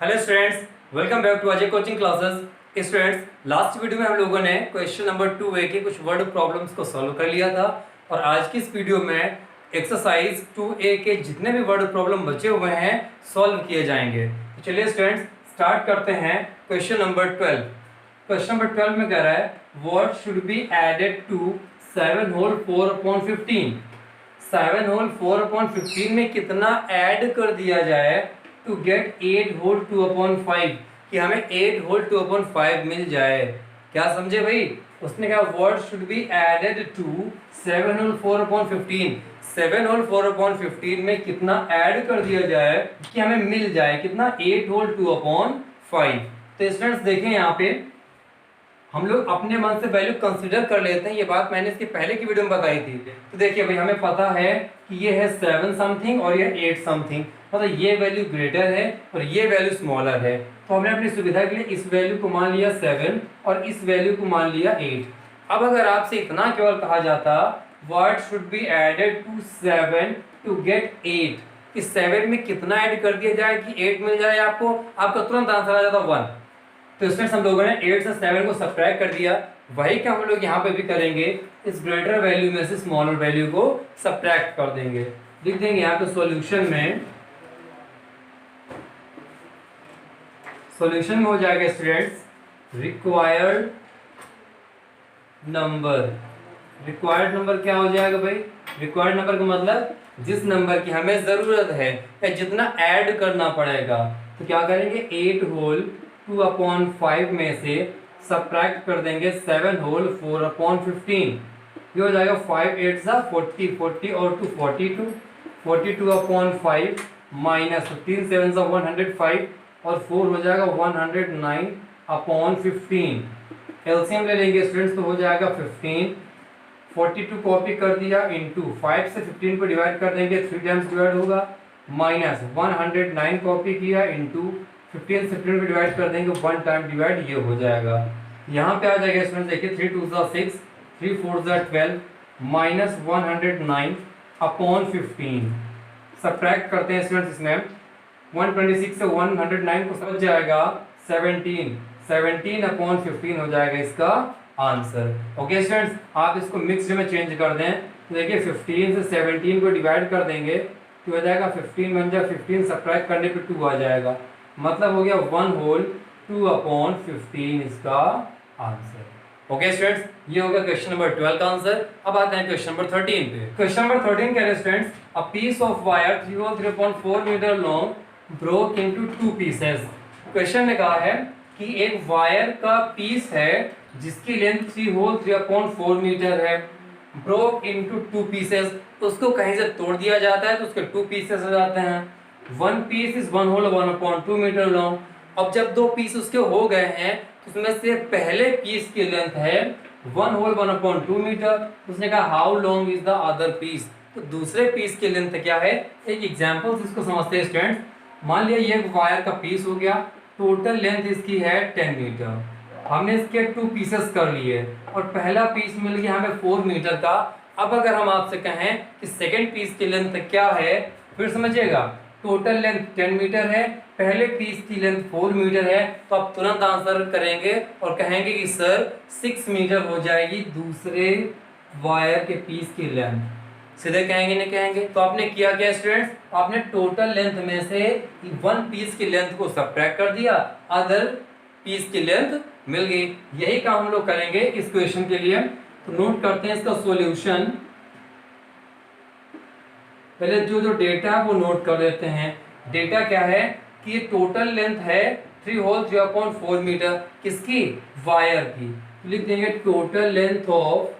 Hello students, welcome back to Ajay coaching classes. Students, last video में हम लोगों ने क्वेश्चन नंबर 2A के कुछ वर्ड प्रॉब्लम्स को सॉल्व कर लिया था और आज की इस वीडियो में एक्सरसाइज 2A के जितने भी वर्ड प्रॉब्लम बचे हुए हैं सॉल्व किए जाएंगे। तो चलिए स्टूडेंट्स, स्टार्ट करते हैं क्वेश्चन नंबर 12। क्वेश्चन नंबर 12 में कह रहा है what should be added to 7 whole 4/15। 7 whole 4/15 में कितना ऐड कर दिया जाए टू गेट 8 होल 2/5, कि हमें 8 होल 2/5 मिल जाए। क्या समझे भाई? उसने कहा what should be added to 7 whole 4/15। 7 whole 4/15 में कितना ऐड कर दिया जाए कि हमें मिल जाए कितना 8 होल 2/5। तो स्टूडेंट्स देखें यहाँ पे हम लोग अपने मन से वैल्यू कंसीडर कर लेते हैं। ये बात मैंने इसके पहले की वीडियो में बताई थी। तो देखिए भाई, हमें पता है कि ये है 7 समथिंग और ये 8 समथिंग, मतलब ये वैल्यू ग्रेटर है और ये वैल्यू स्मॉलर है। तो हमने अपनी सुविधा के लिए इस वैल्यू को मान लिया 7 और इस वैल्यू को मान लिया 8। अब अगर आपसे इतना केवल कहा जाता what should be added to 7 to get 8, कि 7 में कितना ऐड कर दिया जाए कि 8 मिल जाए आपको, आपका तुरंत आंसर आ जाता 1। तो इसमें हम लोगों ने 8 से 7 को सब्ट्रैक्ट कर दिया। वही क्या हम लोग यहाँ पे भी करेंगे, इस ग्रेटर वैल्यू में से स्मॉलर वैल्यू को सब्ट्रैक्ट कर देंगे। लिख देंगे यहाँ पे सॉल्यूशन में हो जाएगा स्टूडेंट्स रिक्वायर्ड नंबर क्या हो जाएगा भाई? रिक्वायर्ड नंबर का मतलब जिस नंबर की हमें जरूरत है या जितना ऐड करना पड़ेगा। तो क्या करेंगे, 8 होल 2/5 में से सब्ट्रैक्ट कर देंगे 7 होल 4/15। ये हो जाएगा 5 8 सा 40 40 और 2 42 42/5 माइनस 15 7 सा 105 और 4 हो जाएगा 109/15। एलसीएम ले लेंगे स्टूडेंट्स, तो हो जाएगा 15। 42 कॉपी कर दिया इंटू 5 से 15 को डिवाइड कर देंगे, 3 टाइम्स डिवाइड होगा, माइनस 109 कॉपी किया इंटू 15 से 15 को डिवाइड कर देंगे, 1 टाइम डिवाइड, ये हो जाएगा। यहाँ पे आ जाएगा स्टूडेंट्स, देखिए 3 2 6 3 4 12 माइनस 109/15। सब्ट्रैक्ट करते हैं स्टूडेंट्स, इसमें 126 से 109 को समझ जाएगा 17/15 हो जाएगा इसका आंसर। ओके स्टूडेंट्स, आप इसको मिक्स्ड में चेंज कर दें। तो देखिए 15 से 17 को डिवाइड कर देंगे तो हो जाएगा 15 बन जाए 15, सब्ट्रैक्ट करने पे 2 आ जाएगा, मतलब हो गया 1 होल 2/15 इसका आंसर। ओके स्टूडेंट्स, ये हो गया क्वेश्चन नंबर 12 का आंसर। अब आते हैं क्वेश्चन नंबर 13 पे। क्वेश्चन नंबर 13 कह रहे हैं students a piece of wire 3 whole 3.4 metre long broke into 2 pieces. Question ने कहा है कि एक वायर का पीस है जिसकी लेंथ 3 होल 3.4 मीटर है, ब्रोक इनटू 2 पीसेस। तो उसको कहीं से तोड़ दिया जाता है तो उसके 2 पीसेस हो जाते हैं। 1 piece is 1 whole 1/2 metre long. अब जब 2 पीस उसके हो गए हैं तो उसमें से पहले पीस की लेंथ है 1 होल 1/2 मीटर। उसने कहा how long is the other piece, तो दूसरे पीस की लेंथ क्या है? एक एग्जांपल से इसको समझते हैं स्टूडेंट्स। मान लिया ये वायर का पीस हो गया, टोटल लेंथ इसकी है 10 मीटर। हमने इसके 2 पीसेस कर लिए और पहला पीस मिल गया हमें 4 मीटर का। अब अगर हम आपसे कहें कि सेकंड पीस की लेंथ क्या है, फिर समझिएगा टोटल लेंथ 10 मीटर है, पहले पीस की लेंथ 4 मीटर है, तो आप तुरंत आंसर करेंगे और कहेंगे कि सर 6 मीटर हो जाएगी दूसरे वायर के पीस की लेंथ। सीधे कहेंगे नहीं कहेंगे? तो आपने किया क्या स्टूडेंट्स, आपने टोटल लेंथ में से 1 पीस की लेंथ को सब्ट्रैक्ट कर दिया, अदर पीस की लेंथ मिल गई। यही काम हम लोग करेंगे इस क्वेश्चन के लिए। तो नोट करते हैं इसका सॉल्यूशन। पहले जो डेटा है वो नोट कर लेते हैं। डेटा क्या है कि ये टोटल लेंथ है 3 होल 3/4 मीटर, किसकी? वायर की। तो लिख देंगे टोटल लेंथ ऑफ,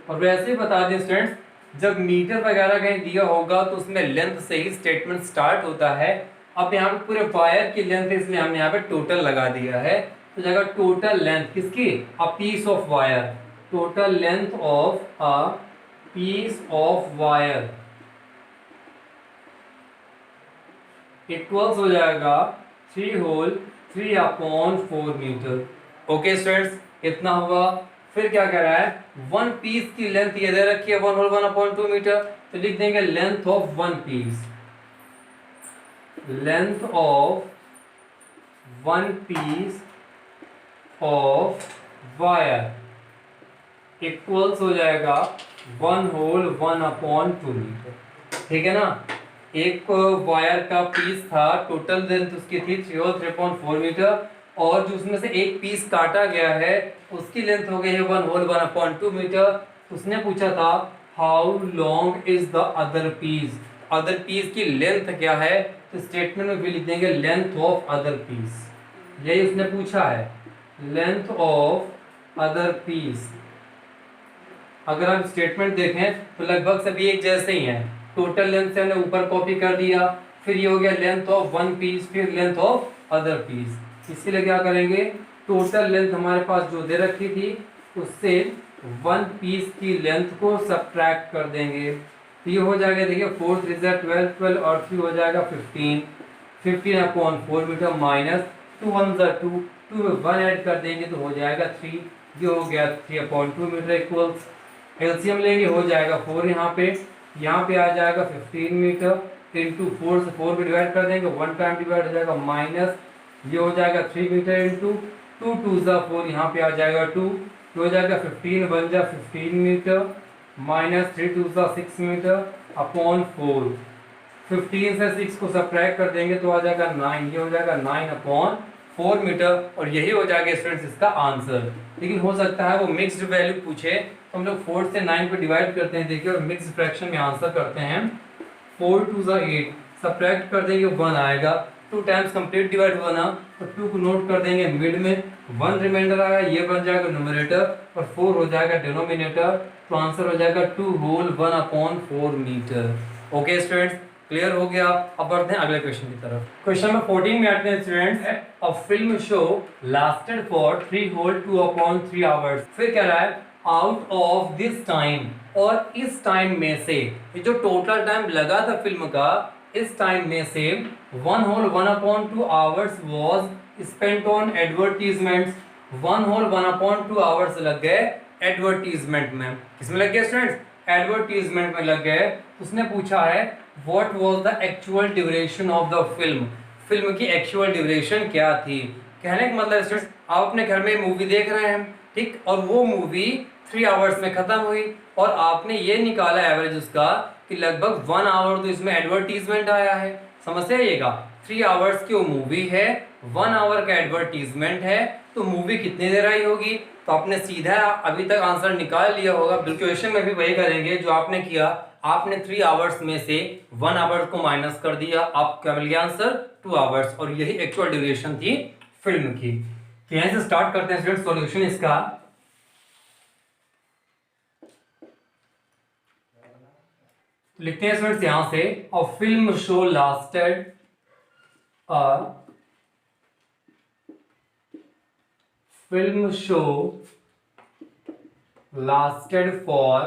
और वैसे ही बता दें स्टूडेंट्स, जब मीटर वगैरह कहीं दिया होगा तो उसमें लेंथ से ही स्टेटमेंट स्टार्ट होता है। अब यहाँ पे पूरे वायर की लेंथ है इसलिए हमने यहाँ पे टोटल लगा दिया है। तो जगह टोटल लेंथ किसकी? A piece of wire. Total length of a piece of wire equals हो जाएगा 3 होल 3/4 मीटर। ओके स्टूडेंट्स, इतना हुआ। फिर क्या कह रहा है, 1 पीस की लेंथ ये दे रखी है 1 होल 1/2 मीटर, तो लिख देंगे length of 1 piece. Length of one piece of wire equals हो जाएगा 1/1/2 मीटर। ठीक है ना। एक वायर का पीस था, टोटल लेंथ उसकी थी 3/3.4 मीटर, और जो उसमें से एक पीस काटा गया है उसकी लेंथ हो गई है 1/1/2 मीटर। उसने पूछा था how long is the other piece, other piece की लेंथ क्या है, तो स्टेटमेंट में भी लिख देंगे लेंथ ऑफ अदर पीस, यही उसने पूछा है, लेंथ ऑफ अदर पीस। अगर हम स्टेटमेंट देखें तो लगभग सभी एक जैसे ही हैं। टोटल लेंथ से हमने ऊपर कॉपी कर दिया, फिर ये हो गया लेंथ ऑफ वन पीस, फिर लेंथ ऑफ अदर पीस। इसके लिए क्या करेंगे, टोटल लेंथ हमारे पास जो दे रखी थी उससे वन पीस की लेंथ को सब्ट्रैक्ट कर देंगे, तो ये हो जाएगा, देखिए 4 3 12 12 और 3 हो जाएगा 15, 15/4 मीटर माइनस 2 1 2, 2 में 1 ऐड कर देंगे तो हो जाएगा 3, ये हो गया 3/2 मीटर इक्वल्स। एलसीएम लेंगे हो जाएगा 4, यहाँ पे आ जाएगा 15 मीटर इंटू 4 से 4 भी डिवाइड कर देंगे, 1 टाइम डिवाइड हो जाएगा माइनस, ये हो जाएगा 3 मीटर इंटू 2 2 4, यहाँ पे आ जाएगा 2, तो हो जाएगा 15 बन जा 15 मीटर माइनस 3 2 6 मीटर अपॉन 4। 15 से 6 को सब्ट्रैक्ट कर देंगे तो आ जाएगा 9, ये हो जाएगा 9/4 मीटर, और यही हो जाएगा स्टूडेंट्स इसका आंसर। लेकिन हो सकता है वो मिक्स्ड वैल्यू पूछे तो हम लोग 4 से 9 को डिवाइड करते हैं, देखिए, और मिक्स फ्रैक्शन में आंसर करते हैं। 4 2 8, सब्ट्रैक्ट कर देंगे 1 आएगा, 2 टाइम्स कंप्लीट डिवाइड हुआ ना, तो 2 को नोट कर देंगे मिड में, 1 रिमाइंडर आएगा, ये बन जाएगा न्यूमरेटर और 4 हो जाएगा डिनोमिनेटर, तो आंसर हो जाएगा 2/1/4 मीटर। ओके स्टूडेंट्स, क्लियर हो गया। अब बढ़ते हैं अगले क्वेश्चन की तरफ। क्वेश्चन नंबर 14 में आते हैं students, a film show lasted for 3/2/3 hours. फिर कह रहा है आउट ऑफ दिस टाइम, और इस टाइम में से, ये जो टोटल टाइम लगा था फिल्म का, इस टाइम में से 1/1/2 hours was spent on advertisements. 1/1/2 hours लग गए एडवर्टीजमेंट में। किसमें लग गए स्टूडेंट्स, एडवर्टीजमेंट में लग गए। उसने पूछा है what was the actual duration of the film, film की एक्चुअल ड्यूरेशन क्या थी। कहने का मतलब स्टूडेंट्स, आप अपने घर में मूवी देख रहे हैं, ठीक, और वो मूवी 3 आवर्स में खत्म हुई, और आपने ये निकाला एवरेज उसका कि लगभग 1 आवर तो इसमें एडवर्टीजमेंट आया है। समझते आइएगा, 3 आवर्स की वो मूवी है, 1 आवर का एडवर्टीजमेंट है, तो मूवी कितनी देर आई होगी, तो आपने सीधा अभी तक आंसर निकाल लिया होगा। क्वेश्चन में भी वही करेंगे जो आपने किया, आपने 3 आवर्स में से 1 आवर को माइनस कर दिया, आप क्या मिल गया आंसर 2 आवर्स, और यही एक्चुअल ड्यूरेशन थी फिल्म की। तो यहां से स्टार्ट करते हैं स्टूडेंट सॉल्यूशन इसका। लिखते हैं स्टूडेंट्स यहां से, a film show lasted, film show lasted for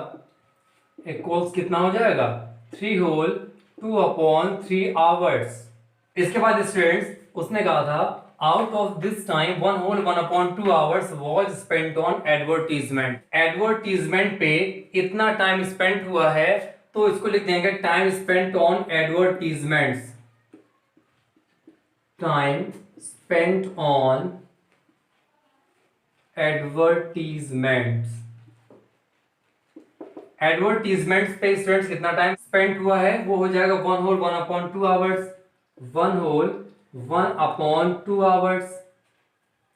equals कितना हो जाएगा 3/2/3 आवर्स। इसके बाद स्टूडेंट्स उसने कहा था out of this time 1/1/2 hours was spent on advertisement. Advertisement पे इतना टाइम स्पेंड हुआ है, तो इसको लिख देंगे time spent on advertisements, time spent on advertisements. Advertisements पे स्टूडेंट्स कितना टाइम स्पेंड हुआ है, वो हो जाएगा 1/1/2 आवर्स, 1/1/2 आवर्स।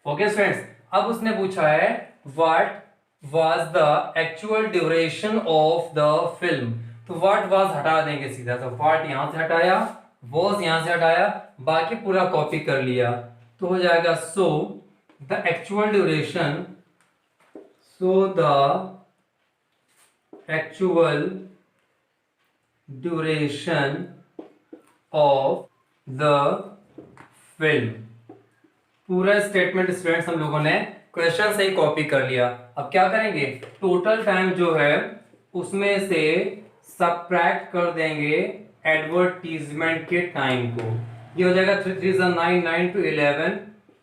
ओके स्टूडेंट्स, अब उसने पूछा है what was the actual duration of the film, तो व्हाट वाज हटा देंगे सीधा, तो व्हाट यहां से हटाया, वॉज यहां से हटाया, बाकी पूरा कॉपी कर लिया, तो हो जाएगा so the actual duration, so the actual duration of the film। पूरा स्टेटमेंट स्टूडेंट्स हम लोगों ने क्वेश्चन से ही कॉपी कर लिया। अब क्या करेंगे, टोटल टाइम जो है उसमें से सबट्रैक्ट कर देंगे एडवर्टीजमेंट के टाइम को, ये हो जाएगा 3 3 9 9 to 11,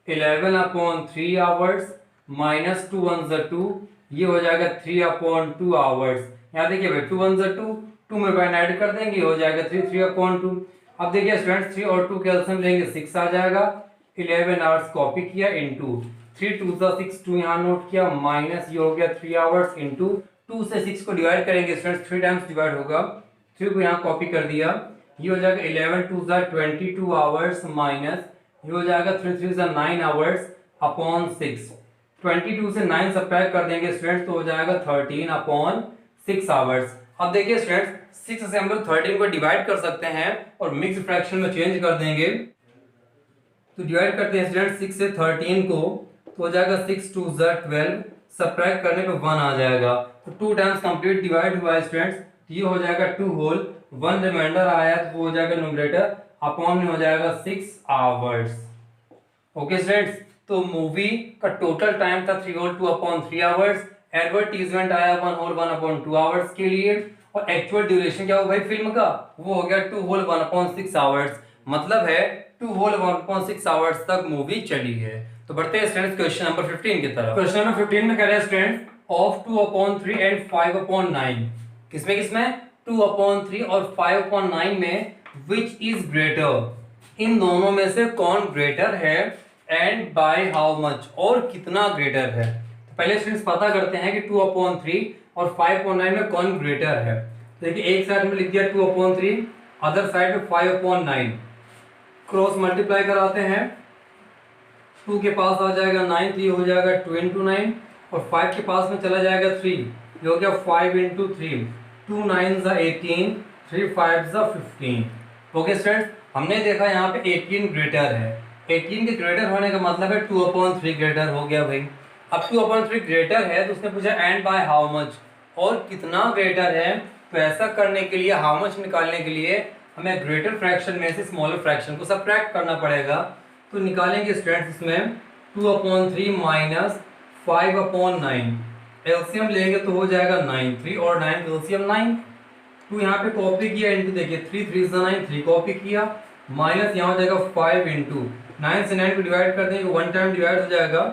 11/3 आवर्स माइनस 2 1 2, ये हो जाएगा 3/2 आवर्स। यहाँ देखिए भाई 2 1 2, 2 में 1 ऐड कर देंगे, हो जाएगा 3 3/2, अब देखिए स्टूडेंट्स 3 और 2 कैल्सियम लेंगे 6 आ जाएगा। 11 आवर्स कॉपी किया इनटू 3 2 सा 6 2 यहाँ नोट किया माइनस ये हो गया 3 आवर्स इनटू 2 से 6 को डिवाइड करेंगे स्टूडेंट्स 3 टाइम्स डिवाइड होगा। 3 को यहाँ कॉपी कर दिया, ये हो जाएगा 11 2 सा 22 आवर्स माइनस ये हो जाएगा 3 3 सा 9 आवर्स अपॉन 6। 22 से 9 सब्ट्रैक्ट कर देंगे स्टूडेंट्स तो हो जाएगा 13 अपॉन 6 आवर्स। अब देखिए स्टूडेंट्स 6 से हम लोग 13 को डिवाइड कर सकते हैं और मिक्स फ्रैक्शन में चेंज कर देंगे। तो डिवाइड करते हैं स्टूडेंट्स 6 से 13 को तो हो जाएगा 6 2 ज़ा 12, सब्ट्रैक्ट करने पे 1 आ जाएगा। तो 2 टाइम्स कंप्लीट डिवाइड हुआ है स्टूडेंट्स, ये हो जाएगा 2 होल 1 रिमाइंडर आया तो वो हो जाएगा न्यूमरेटर अपॉन में हो जाएगा 6 आवर्स। ओके स्टूडेंट्स, तो मूवी का टोटल टाइम था 3 होल 2 अपॉन 3 आवर्स, एडवर्टीजमेंट आया 1 होल 1 अपॉन 2 आवर्स के लिए और एक्चुअल ड्यूरेशन क्या होगा भाई फिल्म का, वो हो गया 2 होल 1 अपॉन 6 आवर्स। मतलब है 2 होल 1 अपॉन 6 आवर्स तक मूवी चली है। तो बढ़ते हैं स्टूडेंट्स क्वेश्चन नंबर 15 की तरफ। क्वेश्चन नंबर 15 में कह रहे हैं student of 2 upon 3 and 5 upon 9, किसमें 2 अपॉन 3 और 5 अपॉन 9 में विच इज ग्रेटर, इन दोनों में से कौन ग्रेटर है एंड बाय हाउ मच, और कितना ग्रेटर है। तो पहले स्टूडेंट्स पता करते हैं कि 2 अपॉन 3 और 5 अपॉन 9 में कौन ग्रेटर है। तो देखिए एक साइड में लिख दिया 2 अपॉन 3, अदर साइड में 5 अपॉन 9, क्रॉस मल्टीप्लाई कराते हैं, 2 के पास आ जाएगा 9 तो ये हो जाएगा 2 इंटू 9 और 5 के पास में चला जाएगा 3, ये हो गया 5 इंटू 3, 2 9 ज़ा 18, 3 5 ज़ा 15। ओके स्टूडेंट्स, हमने देखा यहाँ पे 18 ग्रेटर है, 18 के ग्रेटर होने का मतलब है 2 अपॉन 3 ग्रेटर हो गया भाई। अब 2 अपॉन 3 ग्रेटर है तो उसने पूछा एंड बाय हाउ मच, और कितना ग्रेटर है। तो ऐसा करने के लिए हाउ मच निकालने के लिए हमें ग्रेटर फ्रैक्शन में से स्मॉलर फ्रैक्शन को सब्ट्रैक्ट करना पड़ेगा। तो निकालेंगे स्टूडेंट्स इसमें 2 अपॉन 3 माइनस 5 अपॉन 9, एलसीएम लेंगे तो हो जाएगा 9, 3 और 9 एलसीएम 9। 2 यहाँ पे कॉपी किया इंटू देखिए 3 3 ज़ा 9, 3 कॉपी किया माइनस यहाँ हो जाएगा 5 इंटू 9 से 9 को डिवाइड कर देंगे 1 टाइम डिवाइड हो जाएगा,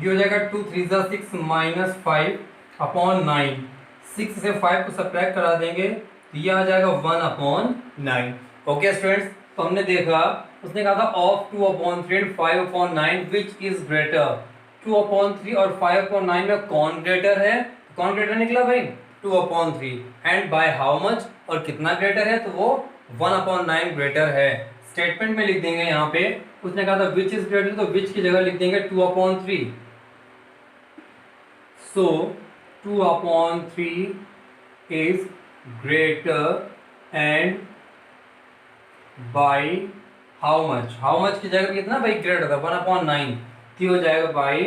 ये हो जाएगा 2 3 ज़ा 6 माइनस 5 अपॉन 9, 6 से 5 को सब्ट्रैक्ट करा देंगे तो ये आ जाएगा 1 अपॉन 9। ओके स्टूडेंट्स, तो हमने देखा उसने कहा था of 2 upon 3 and 5 upon 9 which is greater, 2 upon 3 और 5 अपॉन 9 में कौन ग्रेटर है। कौन ग्रेटर निकला भाई 2 upon 3 and by how much, और कितना ग्रेटर है तो वो 1 अपॉन 9 ग्रेटर है। स्टेटमेंट में लिख देंगे यहाँ पे उसने कहा था विच इज ग्रेटर, तो विच की जगह लिख देंगे 2 upon 3, so 2 upon 3 is greater and by how much, how much की जगह कितना भाई ग्रेटर था 1 अपॉन 9, तो हो जाएगा बाय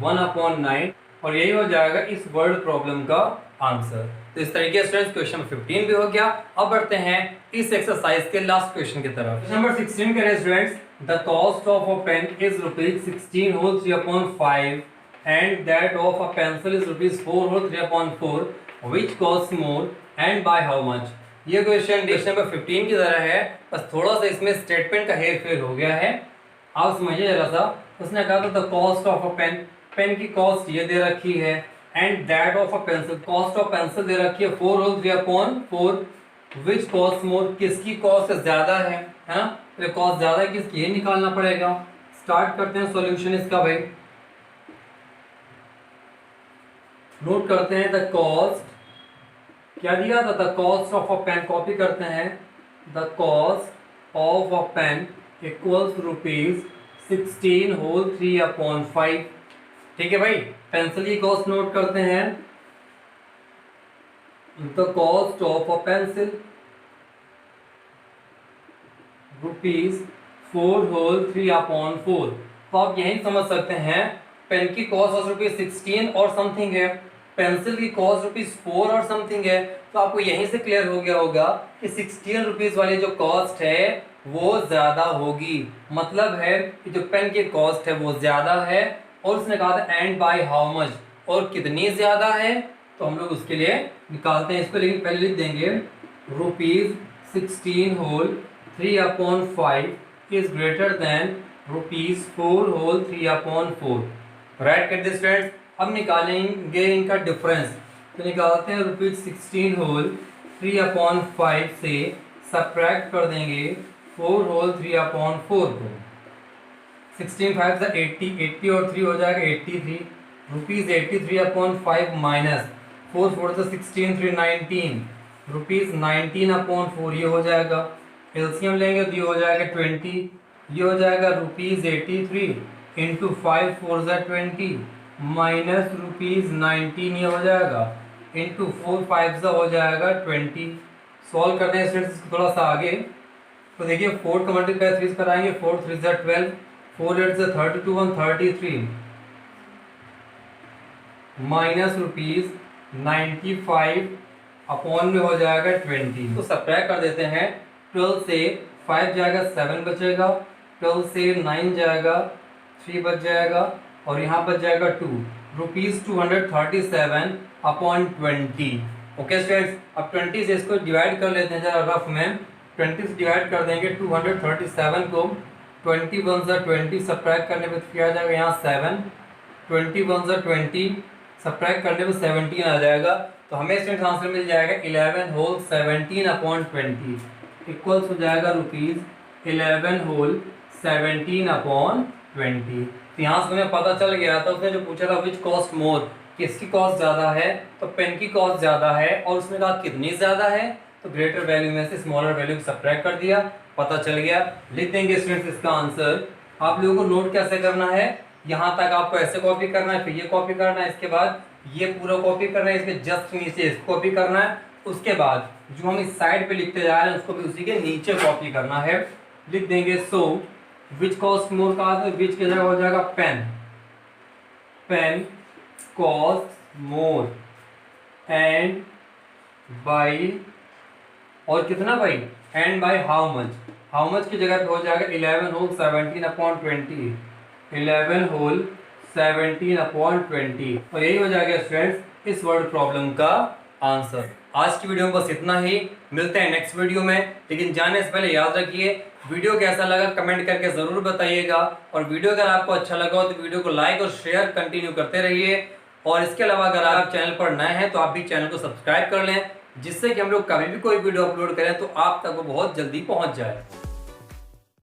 1 अपॉन 9 और यही हो जाएगा इस वर्ड प्रॉब्लम का आंसर। तो इस तरीके से स्टूडेंट्स क्वेश्चन 15 भी हो गया। अब बढ़ते हैं इस एक्सरसाइज के लास्ट क्वेश्चन की तरफ। नंबर 16 करें students, the cost of a pen is ₹16 whole 3 upon 5 and that of a pencil is ₹4 whole 3 upon 4 which cost more and by how much. ये क्वेश्चन क्वेश्चन नंबर 15 की तरह है, बस थोड़ा सा इसमें स्टेटमेंट का हेर फेर हो गया है। आप समझिए जरा सा, उसने कहा था the cost of a pen, pen की कॉस्ट ये दे रखी है, and that of a pencil, cost of pencil दे रखी है 4 whole 3 upon 4 which cost more, किसकी कॉस्ट ज्यादा है ना, तो कॉस्ट ज्यादा है किसकी, ये निकालना पड़ेगा। स्टार्ट करते हैं सॉल्यूशन इसका भाई, नोट करते हैं द कॉस्ट, क्या दिया था the cost of a pen, copy करते हैं the cost of a pen equals ₹16 whole 3 upon 5। ठीक है भाई, पेंसिल की कॉस्ट नोट करते हैं, the cost of a pencil ₹4 whole 3 upon 4। तो आप यही समझ सकते हैं पेन की कॉस्ट ₹16 और समथिंग है, पेंसिल की कॉस्ट ₹4 और समथिंग है। तो आपको यहीं से क्लियर हो गया होगा कि ₹16 वाली जो कॉस्ट है वो ज्यादा होगी, मतलब है कि जो पेन की कॉस्ट है वो ज्यादा है। और उसने कहा था एंड बाय हाउ मच, और कितनी ज्यादा है, तो हम लोग उसके लिए निकालते हैं इसको, लेकिन पहले लिख देंगे ₹16 whole 3 upon 5 is greater than ₹4 whole 3 upon 4। Write कर दिस फ्रेंड्स। अब निकालेंगे इनका डिफरेंस, तो निकालते हैं ₹16 होल 3 अपॉन 5 से सब्ट्रैक्ट कर देंगे 4 होल 3 अपॉन 4 को 16 5 80, 80 और 3 हो जाएगा 83 रुपीज 83 अपॉन 5 माइनस 4 4 से 16 3 19 रुपीज 19 अपॉन 4 ये हो जाएगा। एलसीएम लेंगे तो ये हो जाएगा 20, ये हो जाएगा रुपीज 83 इंटू 5 4 20 माइनस रुपीज 19 ये हो जाएगा इंटू 4 5 हो जाएगा 20। सॉल्व करते हैं स्टूडेंट्स थोड़ा सा आगे। तो देखिए 4 का मल्टीप्लाई 3 कराएंगे 4 3 12 4 8 से 32 1 33 माइनस रुपीज 95 अपॉन में हो जाएगा 20। तो सब्ट्रैक्ट कर देते हैं। 12 से 5 जाएगा 7 बचेगा, 12 से 9 जाएगा 3 बच जाएगा और यहाँ बच जाएगा 2 रुपीज 237 अपॉन 20। ओके स्टूडेंट्स, अब 20 से इसको डिवाइड कर लेते हैं जरा रफ में। 20 से डिवाइड कर देंगे 237 को 21 से 20 सब्ट्रैक्ट करने पे क्या आ जाएगा यहाँ 7, 21 से 20 सब्ट्रैक्ट करने पे 17 आ जाएगा। तो हमें स्टूडेंट्स आंसर मिल जाएगा 11 होल 17 अपॉन 20 इक्वल्स हो जाएगा रुपीज 11 होल 17 अपॉन 20। तो यहाँ से हमें पता चल गया था, उसने जो पूछा था विच कॉस्ट मोर, किसकी कॉस्ट ज़्यादा है, तो पेन की कॉस्ट ज़्यादा है और उसने कहा कितनी ज़्यादा है, तो ग्रेटर वैल्यू में से स्मॉलर वैल्यू को सब्ट्रैक्ट कर दिया, पता चल गया। लिख देंगे स्टूडेंट्स इसका आंसर। आप लोगों को नोट कैसे करना है, यहाँ तक आपको ऐसे कॉपी करना है, फिर ये कॉपी करना है, इसके बाद ये पूरा कॉपी करना है, इसके जस्ट नीचे इसको कॉपी करना है, उसके बाद जो हम इस साइड पे लिखते जा रहे हैं उसको भी उसी के नीचे कॉपी करना है। लिख देंगे सो विच कॉस्ट मोर का विच की जगह हो जाएगा pen, pen cost more and by और कितना भाई and by how much, how much की जगह पे हो जाएगा 11 होल 17 अपॉन 20, 11 होल 17 अपॉन 20। और यही हो जाएगा स्टूडेंट्स इस वर्ड प्रॉब्लम का आंसर। आज की वीडियो में बस इतना ही, मिलते हैं नेक्स्ट वीडियो में। लेकिन जाने से पहले याद रखिए वीडियो कैसा लगा कमेंट करके जरूर बताइएगा, और वीडियो अगर आपको अच्छा लगा हो तो वीडियो को लाइक और शेयर कंटिन्यू करते रहिए। और इसके अलावा अगर आप चैनल पर नए हैं तो आप भी चैनल को सब्सक्राइब कर लें, जिससे कि हम लोग कभी भी कोई वीडियो अपलोड करें तो आप तक वो बहुत जल्दी पहुंच जाए।